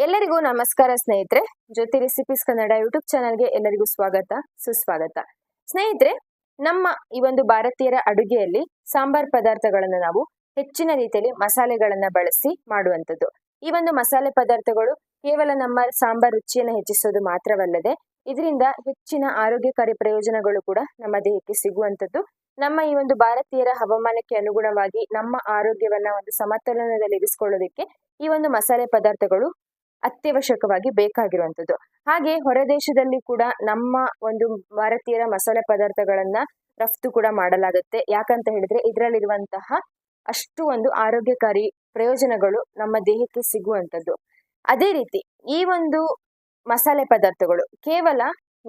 ಎಲ್ಲರಿಗೂ ನಮಸ್ಕಾರ ಸ್ನೇಹಿತರೆ. ಜ್ಯೋತಿ ರೆಸಿಪೀಸ್ ಕನ್ನಡ ಯೂಟ್ಯೂಬ್ ಚಾನಲ್ಗೆ ಎಲ್ಲರಿಗೂ ಸ್ವಾಗತ ಸುಸ್ವಾಗತ. ಸ್ನೇಹಿತರೆ, ನಮ್ಮ ಈ ಒಂದು ಭಾರತೀಯರ ಅಡುಗೆಯಲ್ಲಿ ಸಾಂಬಾರ್ ಪದಾರ್ಥಗಳನ್ನು ನಾವು ಹೆಚ್ಚಿನ ರೀತಿಯಲ್ಲಿ ಮಸಾಲೆಗಳನ್ನ ಬಳಸಿ ಮಾಡುವಂಥದ್ದು. ಈ ಒಂದು ಮಸಾಲೆ ಪದಾರ್ಥಗಳು ಕೇವಲ ನಮ್ಮ ಸಾಂಬಾರ್ ರುಚಿಯನ್ನು ಹೆಚ್ಚಿಸೋದು ಮಾತ್ರವಲ್ಲದೆ ಇದರಿಂದ ಹೆಚ್ಚಿನ ಆರೋಗ್ಯಕಾರಿ ಪ್ರಯೋಜನಗಳು ಕೂಡ ನಮ್ಮ ದೇಹಕ್ಕೆ ಸಿಗುವಂಥದ್ದು. ನಮ್ಮ ಈ ಒಂದು ಭಾರತೀಯರ ಹವಾಮಾನಕ್ಕೆ ಅನುಗುಣವಾಗಿ ನಮ್ಮ ಆರೋಗ್ಯವನ್ನ ಒಂದು ಸಮತೋಲನದಲ್ಲಿ ಇರಿಸಿಕೊಳ್ಳೋದಕ್ಕೆ ಈ ಒಂದು ಮಸಾಲೆ ಪದಾರ್ಥಗಳು ಅತ್ಯವಶ್ಯಕವಾಗಿ ಬೇಕಾಗಿರುವಂಥದ್ದು. ಹಾಗೆ ಹೊರದೇಶದಲ್ಲಿ ಕೂಡ ನಮ್ಮ ಒಂದು ಭಾರತೀಯರ ಮಸಾಲೆ ಪದಾರ್ಥಗಳನ್ನ ರಫ್ತು ಕೂಡ ಮಾಡಲಾಗುತ್ತೆ. ಯಾಕಂತ ಹೇಳಿದ್ರೆ ಇದರಲ್ಲಿರುವಂತಹ ಅಷ್ಟು ಒಂದು ಆರೋಗ್ಯಕಾರಿ ಪ್ರಯೋಜನಗಳು ನಮ್ಮ ದೇಹಕ್ಕೆ ಸಿಗುವಂಥದ್ದು. ಅದೇ ರೀತಿ ಈ ಒಂದು ಮಸಾಲೆ ಪದಾರ್ಥಗಳು ಕೇವಲ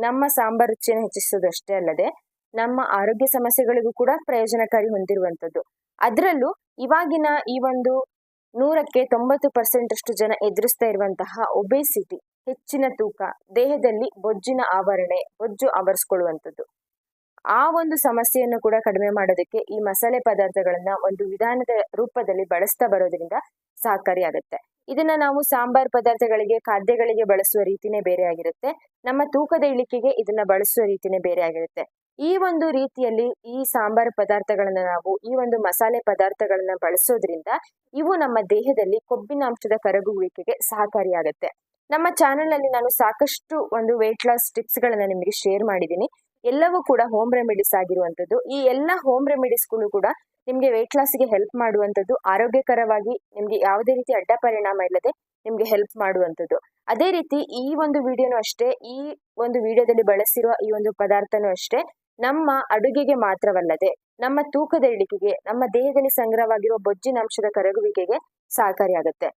ನಮ್ಮ ಸಾಂಬಾರ್ ರುಚಿಯನ್ನು ಹೆಚ್ಚಿಸೋದಷ್ಟೇ ಅಲ್ಲದೆ ನಮ್ಮ ಆರೋಗ್ಯ ಸಮಸ್ಯೆಗಳಿಗೂ ಕೂಡ ಪ್ರಯೋಜನಕಾರಿ ಹೊಂದಿರುವಂಥದ್ದು. ಅದರಲ್ಲೂ ಇವಾಗಿನ ಈ ಒಂದು 100ಕ್ಕೆ 90% ಅಷ್ಟು ಜನ ಎದುರಿಸ್ತಾ ಇರುವಂತಹ ಒಬೆಸಿಟಿ, ಹೆಚ್ಚಿನ ತೂಕ, ದೇಹದಲ್ಲಿ ಬೊಜ್ಜಿನ ಬೊಜ್ಜು ಆವರಿಸ್ಕೊಳ್ಳುವಂಥದ್ದು, ಆ ಒಂದು ಸಮಸ್ಯೆಯನ್ನು ಕೂಡ ಕಡಿಮೆ ಮಾಡೋದಕ್ಕೆ ಈ ಮಸಾಲೆ ಪದಾರ್ಥಗಳನ್ನ ಒಂದು ವಿಧಾನದ ರೂಪದಲ್ಲಿ ಬಳಸ್ತಾ ಬರೋದ್ರಿಂದ ಸಹಕಾರಿಯಾಗುತ್ತೆ. ಇದನ್ನ ನಾವು ಸಾಂಬಾರ್ ಪದಾರ್ಥಗಳಿಗೆ, ಖಾದ್ಯಗಳಿಗೆ ಬಳಸುವ ರೀತಿನೇ ಬೇರೆ ಆಗಿರುತ್ತೆ. ನಮ್ಮ ತೂಕದ ಇಳಿಕೆಗೆ ಇದನ್ನ ಬಳಸುವ ರೀತಿನೇ ಬೇರೆ ಆಗಿರುತ್ತೆ. ಈ ಒಂದು ರೀತಿಯಲ್ಲಿ ಈ ಸಾಂಬಾರ್ ಪದಾರ್ಥಗಳನ್ನ ನಾವು ಈ ಒಂದು ಮಸಾಲೆ ಪದಾರ್ಥಗಳನ್ನ ಬಳಸೋದ್ರಿಂದ ಇವು ನಮ್ಮ ದೇಹದಲ್ಲಿ ಕೊಬ್ಬಿನಾಂಶದ ಕರಗುವಿಕೆಗೆ ಸಹಕಾರಿಯಾಗುತ್ತೆ. ನಮ್ಮ ಚಾನೆಲ್ ನಲ್ಲಿ ನಾನು ಸಾಕಷ್ಟು ಒಂದು ವೇಟ್ ಲಾಸ್ ಟಿಪ್ಸ್ ಗಳನ್ನ ನಿಮಗೆ ಶೇರ್ ಮಾಡಿದ್ದೀನಿ. ಎಲ್ಲವೂ ಕೂಡ ಹೋಮ್ ರೆಮಿಡೀಸ್ ಆಗಿರುವಂತದ್ದು. ಈ ಎಲ್ಲ ಹೋಮ್ ರೆಮಿಡೀಸ್ಗಳು ಕೂಡ ನಿಮ್ಗೆ ವೇಟ್ ಲಾಸ್ಗೆ ಹೆಲ್ಪ್ ಮಾಡುವಂಥದ್ದು, ಆರೋಗ್ಯಕರವಾಗಿ ನಿಮ್ಗೆ ಯಾವುದೇ ರೀತಿ ಅಡ್ಡ ಪರಿಣಾಮ ಇಲ್ಲದೆ ನಿಮ್ಗೆ ಹೆಲ್ಪ್ ಮಾಡುವಂಥದ್ದು. ಅದೇ ರೀತಿ ಈ ಒಂದು ವಿಡಿಯೋನು ಅಷ್ಟೇ, ಈ ಒಂದು ವಿಡಿಯೋದಲ್ಲಿ ಬಳಸಿರುವ ಈ ಒಂದು ಪದಾರ್ಥನೂ ಅಷ್ಟೇ ನಮ್ಮ ಅಡುಗೆಗೆ ಮಾತ್ರವಲ್ಲದೆ ನಮ್ಮ ತೂಕದ ಇಳಿಕೆಗೆ, ನಮ್ಮ ದೇಹದಲ್ಲಿ ಸಂಗ್ರಹವಾಗಿರುವ ಬೊಜ್ಜಿನಾಂಶದ ಕರಗುವಿಕೆಗೆ ಸಹಕಾರಿಯಾಗುತ್ತೆ.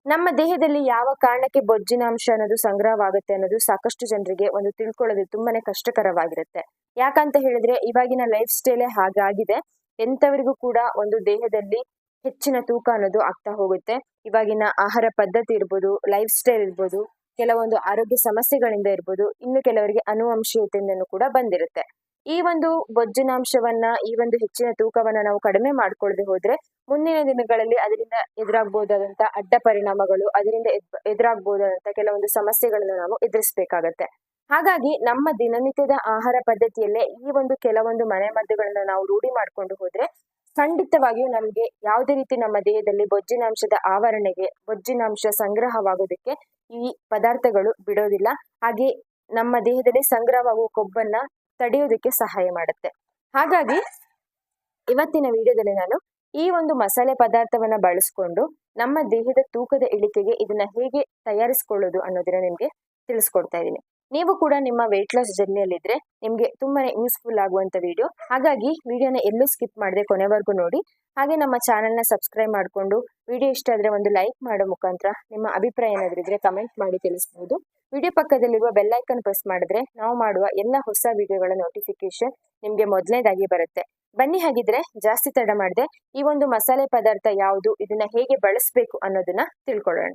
ನಮ್ಮ ದೇಹದಲ್ಲಿ ಯಾವ ಕಾರಣಕ್ಕೆ ಬೊಜ್ಜಿನಾಂಶ ಅನ್ನೋದು ಸಂಗ್ರಹವಾಗುತ್ತೆ ಅನ್ನೋದು ಸಾಕಷ್ಟು ಜನರಿಗೆ ಒಂದು ತಿಳ್ಕೊಳ್ಳೋದು ತುಂಬಾನೇ ಕಷ್ಟಕರವಾಗಿರುತ್ತೆ. ಯಾಕಂತ ಹೇಳಿದ್ರೆ ಇವಾಗಿನ ಲೈಫ್ ಸ್ಟೈಲೇ ಹಾಗಾಗಿದೆ. ಎಂಥವರಿಗೂ ಕೂಡ ಒಂದು ದೇಹದಲ್ಲಿ ಹೆಚ್ಚಿನ ತೂಕ ಅನ್ನೋದು ಆಗ್ತಾ ಹೋಗುತ್ತೆ. ಇವಾಗಿನ ಆಹಾರ ಪದ್ಧತಿ ಇರ್ಬೋದು, ಲೈಫ್ ಸ್ಟೈಲ್ ಇರ್ಬೋದು, ಕೆಲವೊಂದು ಆರೋಗ್ಯ ಸಮಸ್ಯೆಗಳಿಂದ ಇರ್ಬೋದು, ಇನ್ನು ಕೆಲವರಿಗೆ ಅನುವಂಶೀಯತೆಯಿಂದನೂ ಕೂಡ ಬಂದಿರುತ್ತೆ. ಈ ಒಂದು ಬೊಜ್ಜಿನಾಂಶವನ್ನ, ಈ ಒಂದು ಹೆಚ್ಚಿನ ತೂಕವನ್ನ ನಾವು ಕಡಿಮೆ ಮಾಡ್ಕೊಳ್ಳದೆ ಹೋದ್ರೆ ಮುಂದಿನ ದಿನಗಳಲ್ಲಿ ಅದರಿಂದ ಎದುರಾಗಬಹುದಾದಂತ ಅಡ್ಡ ಪರಿಣಾಮಗಳು, ಅದರಿಂದ ಎದುರಾಗಬಹುದಾದಂತ ಕೆಲವೊಂದು ಸಮಸ್ಯೆಗಳನ್ನ ನಾವು ಎದುರಿಸಬೇಕಾಗತ್ತೆ. ಹಾಗಾಗಿ ನಮ್ಮ ದಿನನಿತ್ಯದ ಆಹಾರ ಪದ್ಧತಿಯಲ್ಲೇ ಈ ಒಂದು ಕೆಲವೊಂದು ಮನೆಮದ್ದುಗಳನ್ನ ನಾವು ರೂಢಿ ಮಾಡ್ಕೊಂಡು ಹೋದ್ರೆ ಖಂಡಿತವಾಗಿಯೂ ನಮ್ಗೆ ಯಾವುದೇ ರೀತಿ ನಮ್ಮ ದೇಹದಲ್ಲಿ ಬೊಜ್ಜಿನಾಂಶದ ಆವರಣೆಗೆ, ಬೊಜ್ಜಿನಾಂಶ ಸಂಗ್ರಹವಾಗೋದಕ್ಕೆ ಈ ಪದಾರ್ಥಗಳು ಬಿಡೋದಿಲ್ಲ. ಹಾಗೆ ನಮ್ಮ ದೇಹದಲ್ಲಿ ಸಂಗ್ರಹವಾಗುವ ಕೊಬ್ಬನ್ನ ತಡೆಯೋದಕ್ಕೆ ಸಹಾಯ ಮಾಡುತ್ತೆ. ಹಾಗಾಗಿ ಇವತ್ತಿನ ವಿಡಿಯೋದಲ್ಲಿ ನಾನು ಈ ಒಂದು ಮಸಾಲೆ ಪದಾರ್ಥವನ್ನ ಬಳಸ್ಕೊಂಡು ನಮ್ಮ ದೇಹದ ತೂಕದ ಇಳಿಕೆಗೆ ಇದನ್ನ ಹೇಗೆ ತಯಾರಿಸ್ಕೊಳ್ಳೋದು ಅನ್ನೋದನ್ನ ನಿಮ್ಗೆ ತಿಳಿಸ್ಕೊಡ್ತಾ ಇದ್ದೀನಿ. ನೀವು ಕೂಡ ನಿಮ್ಮ ವೇಟ್ ಲಾಸ್ ಜರ್ನಿಯಲ್ಲಿದ್ರೆ ನಿಮ್ಗೆ ತುಂಬಾನೇ ಯೂಸ್ಫುಲ್ ಆಗುವಂತ ವಿಡಿಯೋ. ಹಾಗಾಗಿ ವಿಡಿಯೋನ ಎಲ್ಲೂ ಸ್ಕಿಪ್ ಮಾಡದೆ ಕೊನೆವರೆಗೂ ನೋಡಿ. ಹಾಗೆ ನಮ್ಮ ಚಾನೆಲ್ನ ಸಬ್ಸ್ಕ್ರೈಬ್ ಮಾಡಿಕೊಂಡು ವಿಡಿಯೋ ಇಷ್ಟ ಆದ್ರೆ ಒಂದು ಲೈಕ್ ಮಾಡೋ ಮುಖಾಂತರ ನಿಮ್ಮ ಅಭಿಪ್ರಾಯ ಏನಾದ್ರೂ ಇದ್ರೆ ಕಮೆಂಟ್ ಮಾಡಿ ತಿಳಿಸಬಹುದು. ವಿಡಿಯೋ ಪಕ್ಕದಲ್ಲಿರುವ ಬೆಲ್ ಐಕನ್ ಪ್ರೆಸ್ ಮಾಡಿದ್ರೆ ನಾವು ಮಾಡುವ ಎಲ್ಲ ಹೊಸ ವಿಡಿಯೋಗಳ ನೋಟಿಫಿಕೇಶನ್ ನಿಮ್ಗೆ ಮೊದಲನೇದಾಗಿ ಬರುತ್ತೆ. ಬನ್ನಿ, ಹಾಗಿದ್ರೆ ಜಾಸ್ತಿ ತಡ ಮಾಡದೆ ಈ ಒಂದು ಮಸಾಲೆ ಪದಾರ್ಥ ಯಾವುದು, ಇದನ್ನ ಹೇಗೆ ಬಳಸಬೇಕು ಅನ್ನೋದನ್ನ ತಿಳ್ಕೊಳ್ಳೋಣ.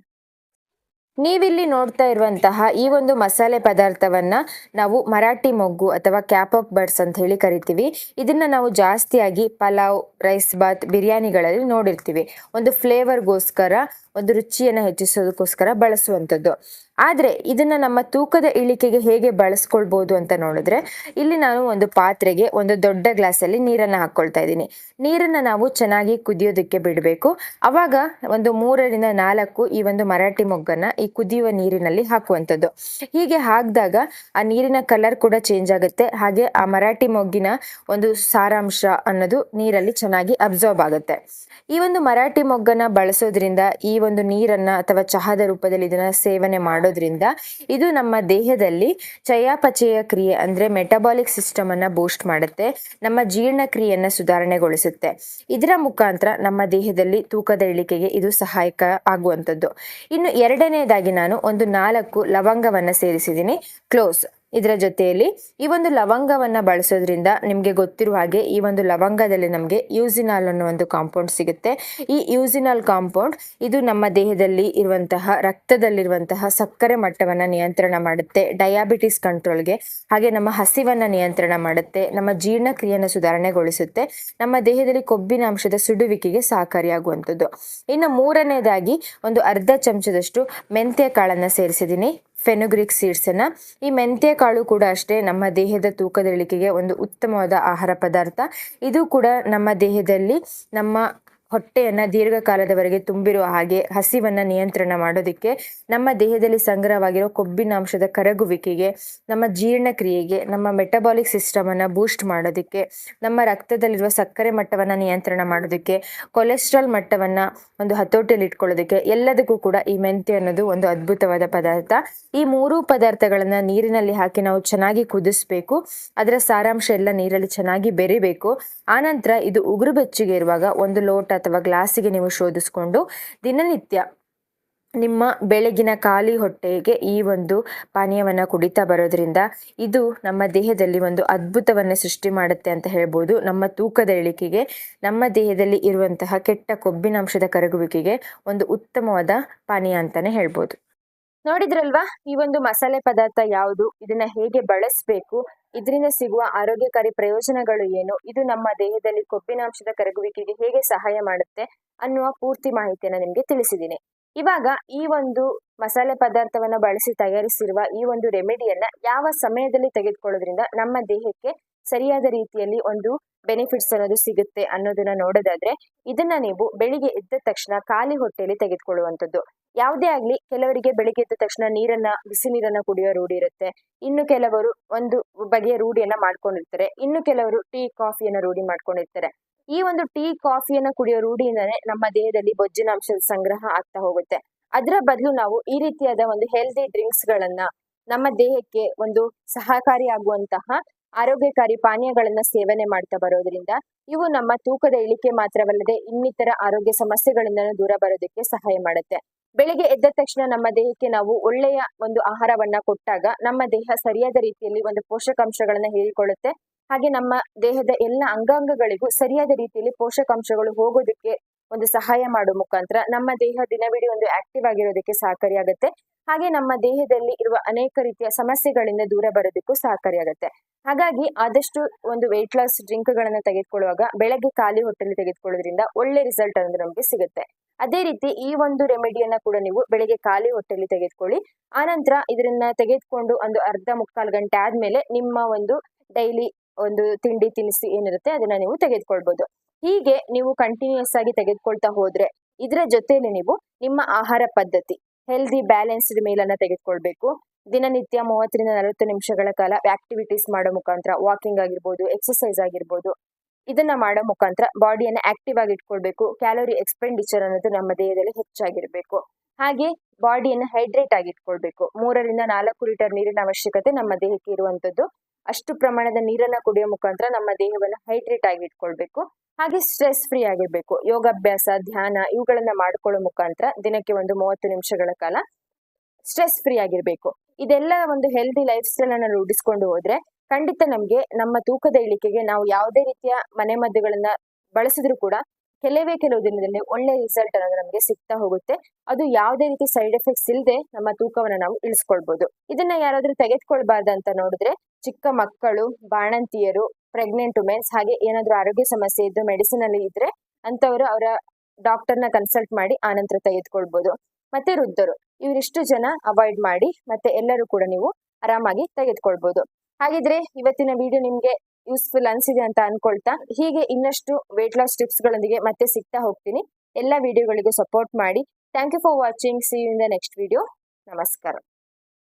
ನೀವಿಲ್ಲಿ ನೋಡ್ತಾ ಇರುವಂತಹ ಈ ಒಂದು ಮಸಾಲೆ ಪದಾರ್ಥವನ್ನ ನಾವು ಮರಾಠಿ ಮೊಗ್ಗು ಅಥವಾ ಕ್ಯಾಪ್ ಆಫ್ ಬರ್ಡ್ಸ್ ಅಂತ ಹೇಳಿ ಕರಿತೀವಿ. ಇದನ್ನ ನಾವು ಜಾಸ್ತಿಯಾಗಿ ಪಲಾವ್, ರೈಸ್ ಬಾತ್, ಬಿರಿಯಾನಿಗಳಲ್ಲಿ ನೋಡಿರ್ತೀವಿ. ಒಂದು ಫ್ಲೇವರ್ಗೋಸ್ಕರ, ಒಂದು ರುಚಿಯನ್ನು ಹೆಚ್ಚಿಸೋದಕ್ಕೋಸ್ಕರ ಬಳಸುವಂಥದ್ದು. ಆದರೆ ಇದನ್ನ ನಮ್ಮ ತೂಕದ ಇಳಿಕೆಗೆ ಹೇಗೆ ಬಳಸ್ಕೊಳ್ಬಹುದು ಅಂತ ನೋಡಿದ್ರೆ, ಇಲ್ಲಿ ನಾನು ಒಂದು ಪಾತ್ರೆಗೆ ಒಂದು ದೊಡ್ಡ ಗ್ಲಾಸಲ್ಲಿ ನೀರನ್ನು ಹಾಕ್ಕೊಳ್ತಾ ಇದ್ದೀನಿ. ನೀರನ್ನು ನಾವು ಚೆನ್ನಾಗಿ ಕುದಿಯೋದಕ್ಕೆ ಬಿಡಬೇಕು. ಅವಾಗ ಒಂದು 3ರಿಂದ 4 ಈ ಒಂದು ಮರಾಠಿ ಮೊಗ್ಗನ್ನ ಈ ಕುದಿಯುವ ನೀರಿನಲ್ಲಿ ಹಾಕುವಂಥದ್ದು. ಹೀಗೆ ಹಾಕಿದಾಗ ಆ ನೀರಿನ ಕಲರ್ ಕೂಡ ಚೇಂಜ್ ಆಗುತ್ತೆ. ಹಾಗೆ ಆ ಮರಾಠಿ ಮೊಗ್ಗಿನ ಒಂದು ಸಾರಾಂಶ ಅನ್ನೋದು ನೀರಲ್ಲಿ ಚೆನ್ನಾಗಿ ಅಬ್ಸರ್ವ್ ಆಗುತ್ತೆ. ಈ ಒಂದು ಮರಾಠಿ ಮೊಗ್ಗನ್ನ ಬಳಸೋದ್ರಿಂದ, ಈ ಒಂದು ನೀರನ್ನ ಅಥವಾ ಚಹಾದ ರೂಪದಲ್ಲಿ ಇದನ್ನ ಸೇವನೆ ಮಾಡೋದ್ರಿಂದ ಇದು ನಮ್ಮ ದೇಹದಲ್ಲಿ ಚಯಾಪಚಯ ಕ್ರಿಯೆ ಅಂದ್ರೆ ಮೆಟಬಾಲಿಕ್ ಸಿಸ್ಟಮ್ ಅನ್ನ ಬೂಸ್ಟ್ ಮಾಡುತ್ತೆ. ನಮ್ಮ ಜೀರ್ಣಕ್ರಿಯೆಯನ್ನ ಸುಧಾರಣೆಗೊಳಿಸುತ್ತೆ. ಇದರ ಮುಖಾಂತರ ನಮ್ಮ ದೇಹದಲ್ಲಿ ತೂಕದ ಇಳಿಕೆಗೆ ಇದು ಸಹಾಯಕ ಆಗುವಂಥದ್ದು. ಇನ್ನು ಎರಡನೇದಾಗಿ ನಾನು ಒಂದು 4 ಲವಂಗವನ್ನ ಸೇರಿಸಿದ್ದೀನಿ. ಕ್ಲೋಸ್ ಇದರ ಜೊತೆಯಲ್ಲಿ ಈ ಒಂದು ಲವಂಗವನ್ನು ಬಳಸೋದ್ರಿಂದ ನಿಮಗೆ ಗೊತ್ತಿರುವ ಹಾಗೆ ಈ ಒಂದು ಲವಂಗದಲ್ಲಿ ನಮಗೆ ಯೂಸಿನಾಲ್ ಅನ್ನೋ ಒಂದು ಕಾಂಪೌಂಡ್ ಸಿಗುತ್ತೆ. ಈ ಯೂಸಿನಾಲ್ ಕಾಂಪೌಂಡ್ ಇದು ನಮ್ಮ ದೇಹದಲ್ಲಿ ಇರುವಂತಹ ರಕ್ತದಲ್ಲಿರುವಂತಹ ಸಕ್ಕರೆ ಮಟ್ಟವನ್ನು ನಿಯಂತ್ರಣ ಮಾಡುತ್ತೆ, ಡಯಾಬಿಟಿಸ್ ಕಂಟ್ರೋಲ್ಗೆ, ಹಾಗೆ ನಮ್ಮ ಹಸಿವನ್ನು ನಿಯಂತ್ರಣ ಮಾಡುತ್ತೆ, ನಮ್ಮ ಜೀರ್ಣಕ್ರಿಯೆಯನ್ನು ಸುಧಾರಣೆಗೊಳಿಸುತ್ತೆ, ನಮ್ಮ ದೇಹದಲ್ಲಿ ಕೊಬ್ಬಿನ ಅಂಶದ ಸುಡುವಿಕೆಗೆ ಸಹಕಾರಿಯಾಗುವಂಥದ್ದು. ಇನ್ನು ಮೂರನೇದಾಗಿ ಒಂದು ಅರ್ಧ ಚಮಚದಷ್ಟು ಮೆಂತ್ಯ ಕಾಳನ್ನು ಸೇರಿಸಿದ್ದೀನಿ, ಫೆನುಗ್ರಿಕ್ ಸೀಡ್ಸ್ ಅನ್ನ. ಈ ಮೆಂತ್ಯ ಕಾಳು ಕೂಡ ಅಷ್ಟೇ ನಮ್ಮ ದೇಹದ ತೂಕದ ಇಳಿಕೆಗೆ ಒಂದು ಉತ್ತಮವಾದ ಆಹಾರ ಪದಾರ್ಥ. ಇದು ಕೂಡ ನಮ್ಮ ದೇಹದಲ್ಲಿ ನಮ್ಮ ಹೊಟ್ಟೆಯನ್ನು ದೀರ್ಘಕಾಲದವರೆಗೆ ತುಂಬಿರುವ ಹಾಗೆ ಹಸಿವನ್ನು ನಿಯಂತ್ರಣ ಮಾಡೋದಕ್ಕೆ, ನಮ್ಮ ದೇಹದಲ್ಲಿ ಸಂಗ್ರಹವಾಗಿರೋ ಕೊಬ್ಬಿನ ಅಂಶದ ಕರಗುವಿಕೆಗೆ, ನಮ್ಮ ಜೀರ್ಣಕ್ರಿಯೆಗೆ, ನಮ್ಮ ಮೆಟಬಾಲಿಕ್ ಸಿಸ್ಟಮನ್ನು ಬೂಸ್ಟ್ ಮಾಡೋದಕ್ಕೆ, ನಮ್ಮ ರಕ್ತದಲ್ಲಿರುವ ಸಕ್ಕರೆ ಮಟ್ಟವನ್ನು ನಿಯಂತ್ರಣ ಮಾಡೋದಕ್ಕೆ, ಕೊಲೆಸ್ಟ್ರಾಲ್ ಮಟ್ಟವನ್ನು ಒಂದು ಹತೋಟಿಯಲ್ಲಿ ಇಟ್ಕೊಳ್ಳೋದಕ್ಕೆ ಎಲ್ಲದಕ್ಕೂ ಕೂಡ ಈ ಮೆಂತ್ಯ ಅನ್ನೋದು ಒಂದು ಅದ್ಭುತವಾದ ಪದಾರ್ಥ. ಈ ಮೂರೂ ಪದಾರ್ಥಗಳನ್ನು ನೀರಿನಲ್ಲಿ ಹಾಕಿ ನಾವು ಚೆನ್ನಾಗಿ ಕುದಿಸ್ಬೇಕು. ಅದರ ಸಾರಾಂಶ ಎಲ್ಲ ನೀರಲ್ಲಿ ಚೆನ್ನಾಗಿ ಬೆರಿಬೇಕು. ಆನಂತರ ಇದು ಉಗುರು ಬೆಚ್ಚಗೆ ಇರುವಾಗ ಒಂದು ಲೋಟ ಅಥವಾ ಗ್ಲಾಸಿಗೆ ನೀವು ಶೋಧಿಸ್ಕೊಂಡು ದಿನನಿತ್ಯ ನಿಮ್ಮ ಬೆಳಗಿನ ಖಾಲಿ ಹೊಟ್ಟೆಗೆ ಈ ಒಂದು ಪಾನೀಯವನ್ನು ಕುಡಿತಾ ಬರೋದ್ರಿಂದ ಇದು ನಮ್ಮ ದೇಹದಲ್ಲಿ ಒಂದು ಅದ್ಭುತವನ್ನು ಸೃಷ್ಟಿ ಮಾಡುತ್ತೆ ಅಂತ ಹೇಳ್ಬೋದು. ನಮ್ಮ ತೂಕದ ಇಳಿಕೆಗೆ, ನಮ್ಮ ದೇಹದಲ್ಲಿ ಇರುವಂತಹ ಕೆಟ್ಟ ಕೊಬ್ಬಿನಾಂಶದ ಕರಗುವಿಕೆಗೆ ಒಂದು ಉತ್ತಮವಾದ ಪಾನೀಯ ಅಂತಾನೆ ಹೇಳ್ಬೋದು. ನೋಡಿದ್ರಲ್ವಾ ಈ ಒಂದು ಮಸಾಲೆ ಪದಾರ್ಥ ಯಾವುದು, ಇದನ್ನ ಹೇಗೆ ಬಳಸಬೇಕು, ಇದರಿಂದ ಸಿಗುವ ಆರೋಗ್ಯಕಾರಿ ಪ್ರಯೋಜನಗಳು ಏನು, ಇದು ನಮ್ಮ ದೇಹದಲ್ಲಿ ಕೊಬ್ಬಿನಾಂಶದ ಕರಗುವಿಕೆಗೆ ಹೇಗೆ ಸಹಾಯ ಮಾಡುತ್ತೆ ಅನ್ನುವ ಪೂರ್ತಿ ಮಾಹಿತಿಯನ್ನು ನಿಮಗೆ ತಿಳಿಸಿದ್ದೀನಿ. ಇವಾಗ ಈ ಒಂದು ಮಸಾಲೆ ಪದಾರ್ಥವನ್ನ ಬಳಸಿ ತಯಾರಿಸಿರುವ ಈ ಒಂದು ರೆಮಿಡಿಯನ್ನ ಯಾವ ಸಮಯದಲ್ಲಿ ತೆಗೆದುಕೊಳ್ಳೋದ್ರಿಂದ ನಮ್ಮ ದೇಹಕ್ಕೆ ಸರಿಯಾದ ರೀತಿಯಲ್ಲಿ ಒಂದು ಬೆನಿಫಿಟ್ಸ್ ಅನ್ನೋದು ಸಿಗುತ್ತೆ ಅನ್ನೋದನ್ನ ನೋಡೋದಾದ್ರೆ, ಇದನ್ನ ನೀವು ಬೆಳಿಗ್ಗೆ ಎದ್ದ ತಕ್ಷಣ ಖಾಲಿ ಹೊಟ್ಟೆಯಲ್ಲಿ ತೆಗೆದುಕೊಳ್ಳುವಂಥದ್ದು. ಯಾವುದೇ ಆಗ್ಲಿ, ಕೆಲವರಿಗೆ ಬೆಳಿಗ್ಗೆ ಎದ್ದ ತಕ್ಷಣ ಬಿಸಿ ನೀರನ್ನ ಕುಡಿಯೋ ರೂಢಿ ಇರುತ್ತೆ, ಇನ್ನು ಕೆಲವರು ಒಂದು ಬಗೆಯ ರೂಢಿಯನ್ನ ಮಾಡ್ಕೊಂಡಿರ್ತಾರೆ, ಇನ್ನು ಕೆಲವರು ಟೀ ಕಾಫಿಯನ್ನ ರೂಢಿ ಮಾಡ್ಕೊಂಡಿರ್ತಾರೆ. ಈ ಒಂದು ಟೀ ಕಾಫಿಯನ್ನ ಕುಡಿಯೋ ರೂಢಿಯಿಂದಾನೆ ನಮ್ಮ ದೇಹದಲ್ಲಿ ಬೊಜ್ಜಿನ ಅಂಶದ ಸಂಗ್ರಹ ಆಗ್ತಾ ಹೋಗುತ್ತೆ. ಅದರ ಬದಲು ನಾವು ಈ ರೀತಿಯಾದ ಒಂದು ಹೆಲ್ದಿ ಡ್ರಿಂಕ್ಸ್ ಗಳನ್ನ, ನಮ್ಮ ದೇಹಕ್ಕೆ ಒಂದು ಸಹಕಾರಿಯಾಗುವಂತಹ ಆರೋಗ್ಯಕಾರಿ ಪಾನೀಯಗಳನ್ನ ಸೇವನೆ ಮಾಡ್ತಾ ಬರೋದ್ರಿಂದ ಇವು ನಮ್ಮ ತೂಕದ ಇಳಿಕೆ ಮಾತ್ರವಲ್ಲದೆ ಇನ್ನಿತರ ಆರೋಗ್ಯ ಸಮಸ್ಯೆಗಳಿಂದ ದೂರ ಬರೋದಕ್ಕೆ ಸಹಾಯ ಮಾಡುತ್ತೆ. ಬೆಳಿಗ್ಗೆ ಎದ್ದ ತಕ್ಷಣ ನಮ್ಮ ದೇಹಕ್ಕೆ ನಾವು ಒಳ್ಳೆಯ ಒಂದು ಆಹಾರವನ್ನ ಕೊಟ್ಟಾಗ ನಮ್ಮ ದೇಹ ಸರಿಯಾದ ರೀತಿಯಲ್ಲಿ ಒಂದು ಪೋಷಕಾಂಶಗಳನ್ನ ಹೀರಿಕೊಳ್ಳುತ್ತೆ. ಹಾಗೆ ನಮ್ಮ ದೇಹದ ಎಲ್ಲ ಅಂಗಾಂಗಗಳಿಗೂ ಸರಿಯಾದ ರೀತಿಯಲ್ಲಿ ಪೋಷಕಾಂಶಗಳು ಹೋಗೋದಕ್ಕೆ ಒಂದು ಸಹಾಯ ಮಾಡುವ ಮುಖಾಂತರ ನಮ್ಮ ದೇಹ ದಿನವಿಡೀ ಒಂದು ಆಕ್ಟಿವ್ ಆಗಿರೋದಕ್ಕೆ ಸಹಕಾರಿಯಾಗುತ್ತೆ. ಹಾಗೆ ನಮ್ಮ ದೇಹದಲ್ಲಿ ಇರುವ ಅನೇಕ ರೀತಿಯ ಸಮಸ್ಯೆಗಳಿಂದ ದೂರ ಬರೋದಕ್ಕೂ ಸಹಕಾರಿಯಾಗುತ್ತೆ. ಹಾಗಾಗಿ ಆದಷ್ಟು ಒಂದು ವೆಯ್ಟ್ ಲಾಸ್ ಡ್ರಿಂಕ್ ಗಳನ್ನ ತೆಗೆದುಕೊಳ್ಳುವಾಗ ಬೆಳಗ್ಗೆ ಖಾಲಿ ಹೊಟ್ಟೆಯಲ್ಲಿ ತೆಗೆದುಕೊಳ್ಳೋದ್ರಿಂದ ಒಳ್ಳೆ ರಿಸಲ್ಟ್ ಅನ್ನೋದು ನಮಗೆ ಸಿಗುತ್ತೆ. ಅದೇ ರೀತಿ ಈ ಒಂದು ರೆಮಿಡಿಯನ್ನ ಕೂಡ ನೀವು ಬೆಳಿಗ್ಗೆ ಖಾಲಿ ಹೊಟ್ಟೆಯಲ್ಲಿ ತೆಗೆದುಕೊಳ್ಳಿ. ಆನಂತರ ಇದನ್ನ ತೆಗೆದುಕೊಂಡು ಒಂದು ಅರ್ಧ ಮುಕ್ಕಾಲು ಗಂಟೆ ಆದ್ಮೇಲೆ ನಿಮ್ಮ ಒಂದು ಡೈಲಿ ಒಂದು ತಿಂಡಿ ತಿನಿಸಿ ಏನಿರುತ್ತೆ ಅದನ್ನ ನೀವು ತೆಗೆದುಕೊಳ್ಬಹುದು. ಹೀಗೆ ನೀವು ಕಂಟಿನ್ಯೂಸ್ ಆಗಿ ತೆಗೆದುಕೊಳ್ತಾ ಹೋದ್ರೆ ಇದರ ಜೊತೆಲಿ ನೀವು ನಿಮ್ಮ ಆಹಾರ ಪದ್ಧತಿ ಹೆಲ್ದಿ ಬ್ಯಾಲೆನ್ಸ್ಡ್ ಮೀಲ್ ಅನ್ನ ತೆಗೆದುಕೊಳ್ಬೇಕು. ದಿನನಿತ್ಯ 30-40 ನಿಮಿಷಗಳ ಕಾಲ ಆಕ್ಟಿವಿಟೀಸ್ ಮಾಡೋ ಮುಖಾಂತರ, ವಾಕಿಂಗ್ ಆಗಿರ್ಬೋದು, ಎಕ್ಸರ್ಸೈಸ್ ಆಗಿರ್ಬೋದು, ಇದನ್ನ ಮಾಡೋ ಮುಖಾಂತರ ಬಾಡಿಯನ್ನು ಆಕ್ಟಿವ್ ಆಗಿ ಇಟ್ಕೊಳ್ಬೇಕು. ಕ್ಯಾಲೋರಿ ಎಕ್ಸ್ಪೆಂಡಿಚರ್ ಅನ್ನೋದು ನಮ್ಮ ದೇಹದಲ್ಲಿ ಹೆಚ್ಚಾಗಿರ್ಬೇಕು. ಹಾಗೆ ಬಾಡಿಯನ್ನು ಹೈಡ್ರೇಟ್ ಆಗಿ ಇಟ್ಕೊಳ್ಬೇಕು. 3-4 ಲೀಟರ್ ನೀರಿನ ಅವಶ್ಯಕತೆ ನಮ್ಮ ದೇಹಕ್ಕೆ ಇರುವಂತದ್ದು. ಅಷ್ಟು ಪ್ರಮಾಣದ ನೀರನ್ನ ಕುಡಿಯೋ ಮುಖಾಂತರ ನಮ್ಮ ದೇಹವನ್ನು ಹೈಡ್ರೇಟ್ ಆಗಿ ಇಟ್ಕೊಳ್ಬೇಕು. ಹಾಗೆ ಸ್ಟ್ರೆಸ್ ಫ್ರೀ ಆಗಿರ್ಬೇಕು. ಯೋಗಾಭ್ಯಾಸ, ಧ್ಯಾನ ಇವುಗಳನ್ನ ಮಾಡ್ಕೊಳ್ಳೋ ಮುಖಾಂತರ ದಿನಕ್ಕೆ ಒಂದು 30 ನಿಮಿಷಗಳ ಕಾಲ ಸ್ಟ್ರೆಸ್ ಫ್ರೀ ಆಗಿರ್ಬೇಕು. ಇದೆಲ್ಲ ಒಂದು ಹೆಲ್ದಿ ಲೈಫ್ ಸ್ಟೈಲ್ ಅನ್ನ ರೂಢಿಸ್ಕೊಂಡು ಹೋದ್ರೆ ಖಂಡಿತ ನಮ್ಗೆ ನಮ್ಮ ತೂಕದ ಇಳಿಕೆಗೆ ನಾವು ಯಾವುದೇ ರೀತಿಯ ಮನೆಮದ್ದುಗಳನ್ನ ಬಳಸಿದ್ರು ಕೂಡ ಕೆಲವು ದಿನದಲ್ಲಿ ಒಳ್ಳೆ ರಿಸಲ್ಟ್ ಅನ್ನೋದು ನಮಗೆ ಸಿಗ್ತಾ ಹೋಗುತ್ತೆ. ಅದು ಯಾವುದೇ ರೀತಿ ಸೈಡ್ ಎಫೆಕ್ಟ್ಸ್ ಇಲ್ಲದೆ ನಮ್ಮ ತೂಕವನ್ನ ನಾವು ಇಳಿಸ್ಕೊಳ್ಬಹುದು. ಇದನ್ನ ಯಾರಾದ್ರೂ ತೆಗೆದುಕೊಳ್ಬಾರ್ದಂತ ನೋಡಿದ್ರೆ ಚಿಕ್ಕ ಮಕ್ಕಳು, ಬಾಣಂತಿಯರು, ಪ್ರೆಗ್ನೆಂಟ್ ವುಮೆನ್ಸ್, ಹಾಗೆ ಏನಾದ್ರೂ ಆರೋಗ್ಯ ಸಮಸ್ಯೆ ಇದ್ದು ಮೆಡಿಸಿನ್ ಅಲ್ಲಿ ಇದ್ರೆ ಅಂತವರು ಅವರ ಡಾಕ್ಟರ್ನ ಕನ್ಸಲ್ಟ್ ಮಾಡಿ ಆನಂತರ ತೆಗೆದುಕೊಳ್ಬಹುದು. ಮತ್ತೆ ವೃದ್ಧರು, ಇವರಿಷ್ಟು ಜನ ಅವಾಯ್ಡ್ ಮಾಡಿ, ಮತ್ತೆ ಎಲ್ಲರೂ ಕೂಡ ನೀವು ಆರಾಮಾಗಿ ತೆಗೆದುಕೊಳ್ಬಹುದು. ಹಾಗಿದ್ರೆ ಇವತ್ತಿನ ವಿಡಿಯೋ ನಿಮ್ಗೆ ಯೂಸ್ಫುಲ್ ಅನ್ಸಿದೆ ಅಂತ ಅನ್ಕೊಳ್ತಾ, ಹೀಗೆ ಇನ್ನಷ್ಟು ವೇಟ್ ಲಾಸ್ ಟಿಪ್ಸ್ ಗಳೊಂದಿಗೆ ಮತ್ತೆ ಸಿಗ್ತಾ ಹೋಗ್ತೀನಿ. ಎಲ್ಲ ವಿಡಿಯೋಗಳಿಗೂ ಸಪೋರ್ಟ್ ಮಾಡಿ. Thank you for watching. See you in the next video. ನಮಸ್ಕಾರ.